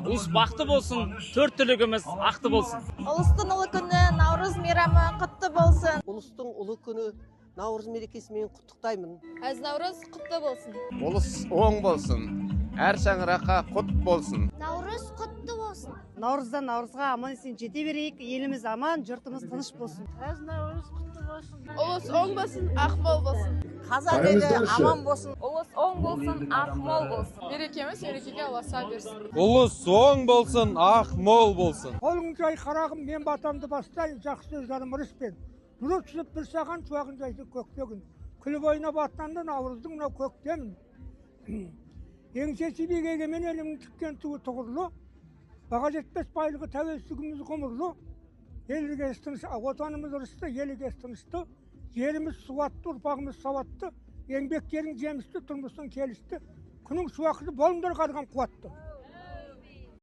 Улус бақытты болсын, төрт түлігіміз ақты болсын. Улустун улуу күнү Наурыз мейрамы кутты болсын. Улустун улуу күнү Наурыз мерекеси менен куттуктаймын. Аз Наурыз кутты болсын. Улус оң болсын. Әр шаңыраққа құт болсын. Наурыз кутты болсын. Наурыздан Наурызға аман-есен жете берейік, еліміз аман, жұртымыз тыныш болсын. Аз Наурыз кутты болсын. Улус оң болсын, ақмол болсын. Қазақ елі аман болсын. Улус оң болсын, ақмол болсын. Мерекеміз мерекеге аласа берсін. Улус оң болсын, ақ мол болсын. Қолың жай қарағым, мен батамды бастайын, жақсы сөздерім ұрыспен. Жүріп түсіп бір саған шуағын жайды көктегін. Күліп ойнап аттанды Наурыздың мынау көктемін. Еңсесі биік егемен елімнің тіккен туы тұғырлы. Баға жетпес байлығы тәуелсіздігіміз ғұмырлы. Елге тынышты, отанымыз ырысты, елге тынышты. Жеріміз суатты, ұрпағымыз сауатты. Еңбектерің жемісті, тұрмыстың келісті. Күнің шуақты болыңдар қарған қуатты.